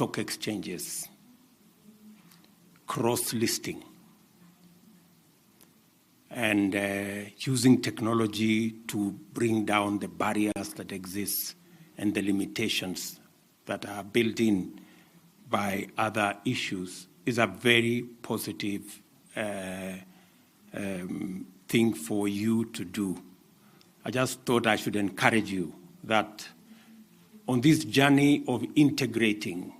stock exchanges, cross-listing, and using technology to bring down the barriers that exist and the limitations that are built in by other issues is a very positive thing for you to do. I just thought I should encourage you that on this journey of integrating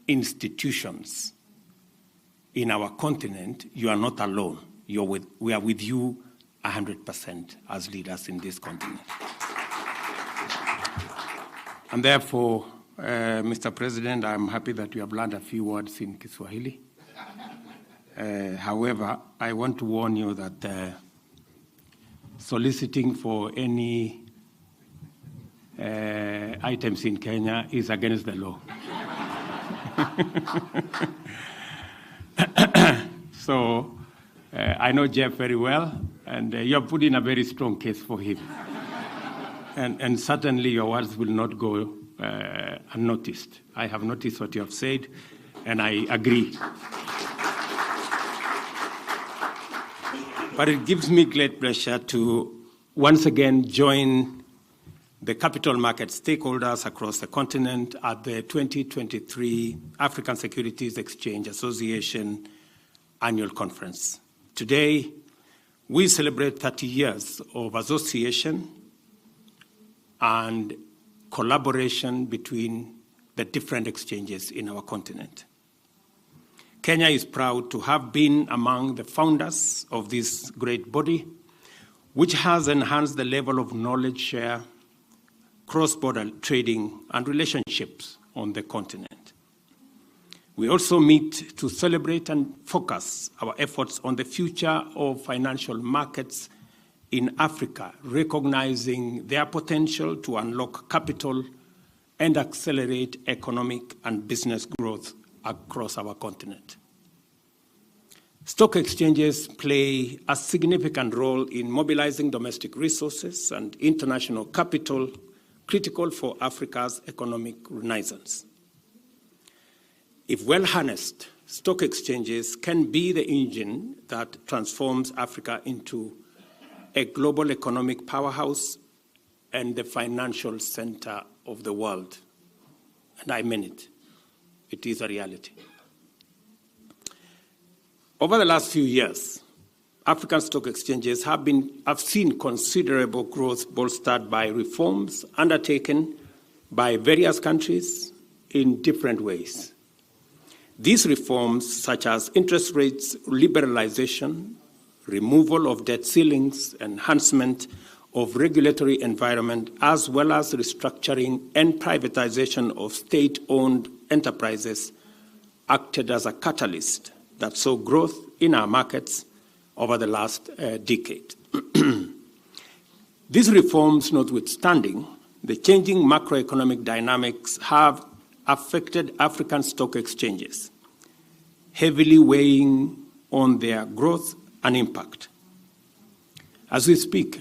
institutions in our continent, you are not alone. We are with you 100% as leaders in this continent. And therefore, Mr. President, I'm happy that you have learned a few words in Kiswahili. However, I want to warn you that soliciting for any items in Kenya is against the law. So I know Jeff very well, and you have put in a very strong case for him. And certainly your words will not go unnoticed. I have noticed what you have said, and I agree. But it gives me great pleasure to once again join the capital market stakeholders across the continent at the 2023 African Securities Exchange Association Annual Conference. Today, we celebrate 30 years of association and collaboration between the different exchanges in our continent. Kenya is proud to have been among the founders of this great body, which has enhanced the level of knowledge share, cross-border trading, and relationships on the continent. We also meet to celebrate and focus our efforts on the future of financial markets in Africa, recognizing their potential to unlock capital and accelerate economic and business growth across our continent. Stock exchanges play a significant role in mobilizing domestic resources and international capital critical for Africa's economic renaissance. If well harnessed, stock exchanges can be the engine that transforms Africa into a global economic powerhouse and the financial center of the world. And I mean it. It is a reality. Over the last few years, African stock exchanges have seen considerable growth bolstered by reforms undertaken by various countries in different ways. These reforms, such as interest rates liberalization, removal of debt ceilings, enhancement of regulatory environment, as well as restructuring and privatization of state-owned enterprises, acted as a catalyst that saw growth in our markets over the last decade. These reforms notwithstanding, the changing macroeconomic dynamics have affected African stock exchanges, heavily weighing on their growth and impact. As we speak,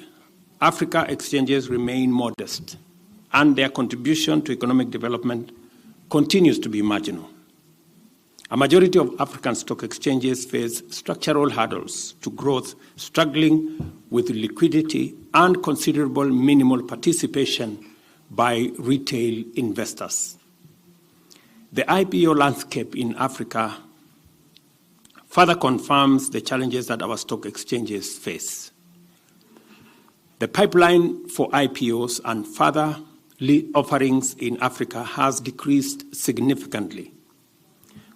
Africa exchanges remain modest, and their contribution to economic development continues to be marginal. A majority of African stock exchanges face structural hurdles to growth, struggling with liquidity and considerable minimal participation by retail investors. The IPO landscape in Africa further confirms the challenges that our stock exchanges face. The pipeline for IPOs and further offerings in Africa has decreased significantly.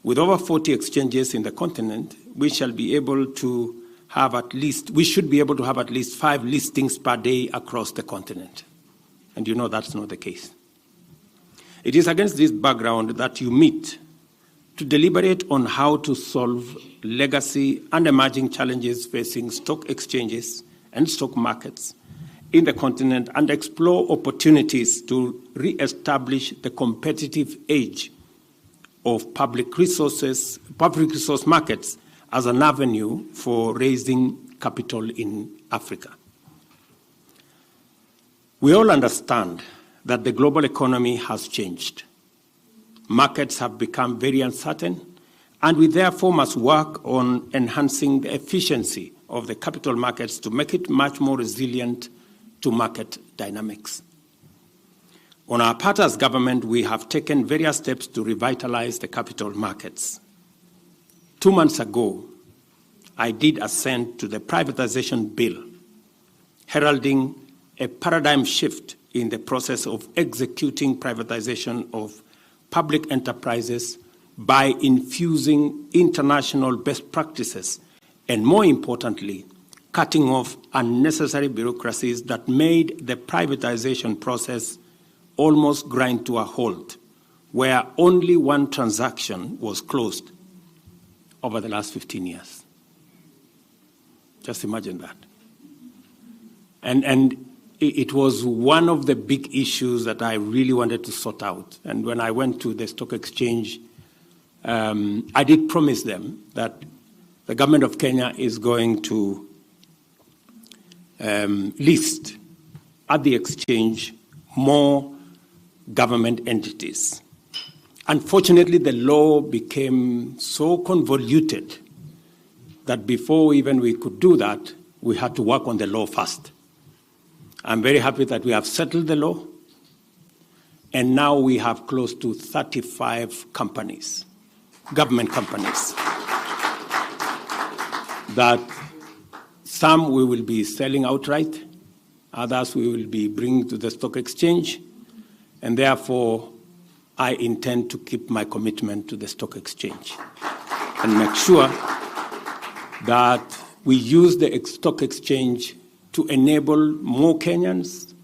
With over 40 exchanges in the continent, we should be able to have at least 5 listings per day across the continent. And you know that's not the case. It is against this background that you meet to deliberate on how to solve legacy and emerging challenges facing stock exchanges and stock markets in the continent and explore opportunities to re-establish the competitive edge of public resource markets as an avenue for raising capital in Africa. We all understand that the global economy has changed. Markets have become very uncertain, and we therefore must work on enhancing the efficiency of the capital markets to make it much more resilient to market dynamics. On our part as government, we have taken various steps to revitalize the capital markets. 2 months ago, I did assent to the privatization bill, heralding a paradigm shift in the process of executing privatization of public enterprises by infusing international best practices and, more importantly, cutting off unnecessary bureaucracies that made the privatization process almost grind to a halt, where only one transaction was closed over the last 15 years. Just imagine that. And it was one of the big issues that I really wanted to sort out. And when I went to the stock exchange, I did promise them that the government of Kenya is going to list at the exchange more government entities. Unfortunately, the law became so convoluted that before even we could do that, we had to work on the law first. I'm very happy that we have settled the law, and now we have close to 35 companies, government companies, that some we will be selling outright, others we will be bringing to the stock exchange, and therefore I intend to keep my commitment to the stock exchange and make sure that we use the stock exchange to enable more Kenyans,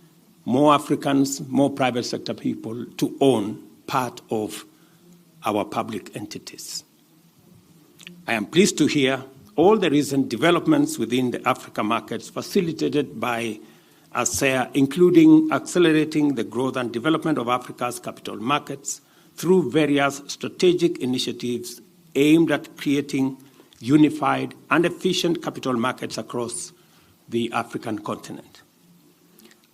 more Africans, more private sector people to own part of our public entities. I am pleased to hear all the recent developments within the Africa markets facilitated by ASEA, including accelerating the growth and development of Africa's capital markets through various strategic initiatives aimed at creating unified and efficient capital markets across the African continent.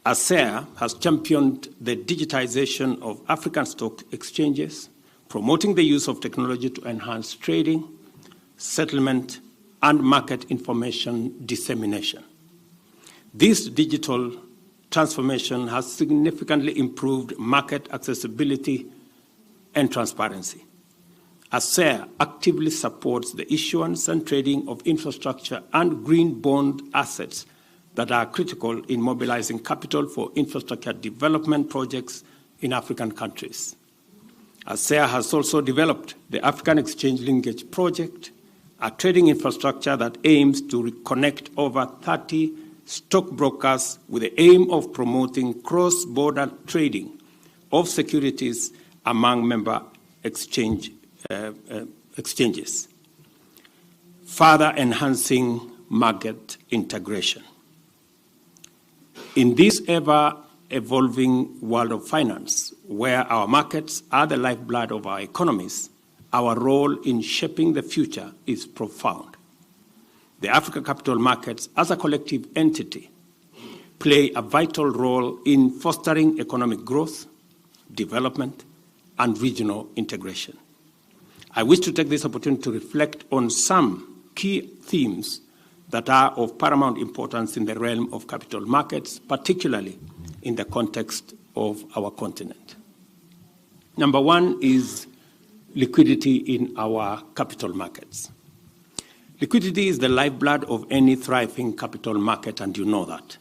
ASEA has championed the digitization of African stock exchanges, promoting the use of technology to enhance trading, settlement, and market information dissemination. This digital transformation has significantly improved market accessibility and transparency. ASEA actively supports the issuance and trading of infrastructure and green bond assets that are critical in mobilizing capital for infrastructure development projects in African countries. ASEA has also developed the African Exchange Linkage Project, a trading infrastructure that aims to connect over 30 stockbrokers with the aim of promoting cross-border trading of securities among member exchanges, further enhancing market integration. In this ever-evolving world of finance, where our markets are the lifeblood of our economies, our role in shaping the future is profound. The Africa capital markets, as a collective entity, play a vital role in fostering economic growth, development, and regional integration. I wish to take this opportunity to reflect on some key themes that are of paramount importance in the realm of capital markets, particularly in the context of our continent. Number one is liquidity in our capital markets. Liquidity is the lifeblood of any thriving capital market, and you know that.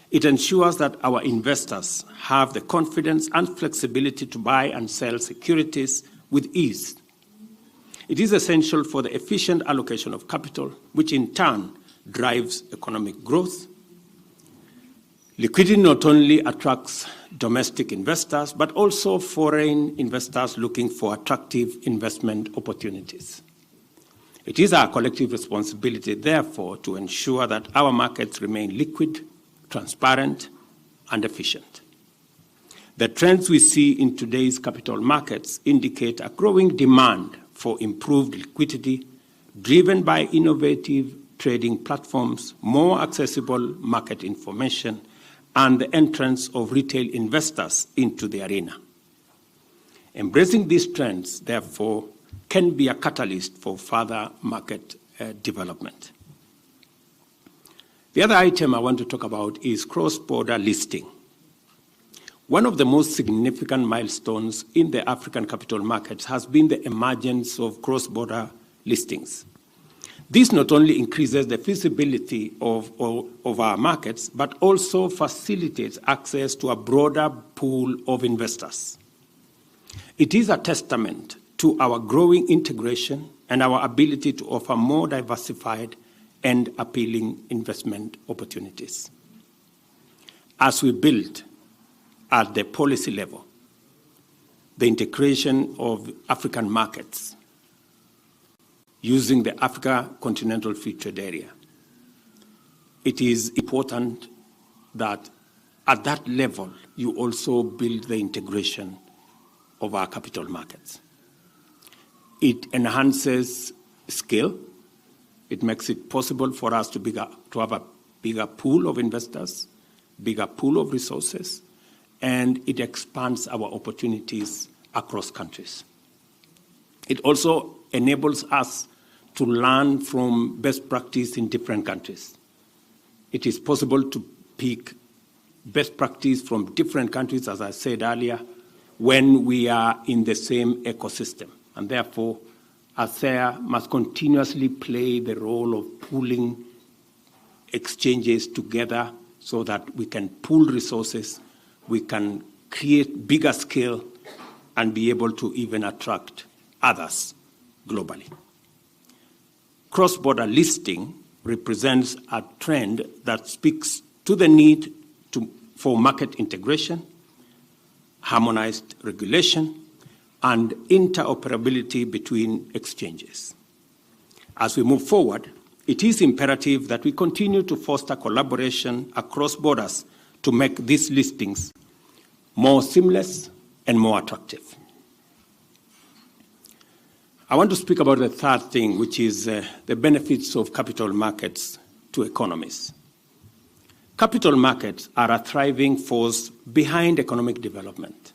It ensures that our investors have the confidence and flexibility to buy and sell securities with ease. It is essential for the efficient allocation of capital, which in turn drives economic growth. Liquidity not only attracts domestic investors, but also foreign investors looking for attractive investment opportunities. It is our collective responsibility, therefore, to ensure that our markets remain liquid, transparent, and efficient. The trends we see in today's capital markets indicate a growing demand for improved liquidity, driven by innovative trading platforms, more accessible market information, and the entrance of retail investors into the arena. Embracing these trends, therefore, can be a catalyst for further market development. The other item I want to talk about is cross-border listing. One of the most significant milestones in the African capital markets has been the emergence of cross-border listings. This not only increases the feasibility of our markets, but also facilitates access to a broader pool of investors. It is a testament to our growing integration and our ability to offer more diversified and appealing investment opportunities. As we build at the policy level the integration of African markets using the Africa Continental Free Trade Area, it is important that at that level you also build the integration of our capital markets. It enhances scale. It makes it possible for us to have a bigger pool of investors, bigger pool of resources, and it expands our opportunities across countries. It also enables us to learn from best practice in different countries. It is possible to pick best practice from different countries, as I said earlier, when we are in the same ecosystem. And therefore, ASEA must continuously play the role of pooling exchanges together so that we can pool resources, we can create bigger scale, and be able to even attract others globally. Cross-border listing represents a trend that speaks to the need for market integration, harmonized regulation, and interoperability between exchanges. As we move forward, it is imperative that we continue to foster collaboration across borders to make these listings more seamless and more attractive. I want to speak about the third thing, which is the benefits of capital markets to economies. Capital markets are a thriving force behind economic development.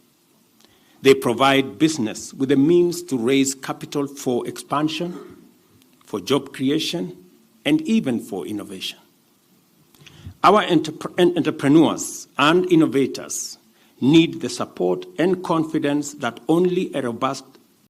They provide business with the means to raise capital for expansion, for job creation, and even for innovation. Our entrepreneurs and innovators need the support and confidence that only a robust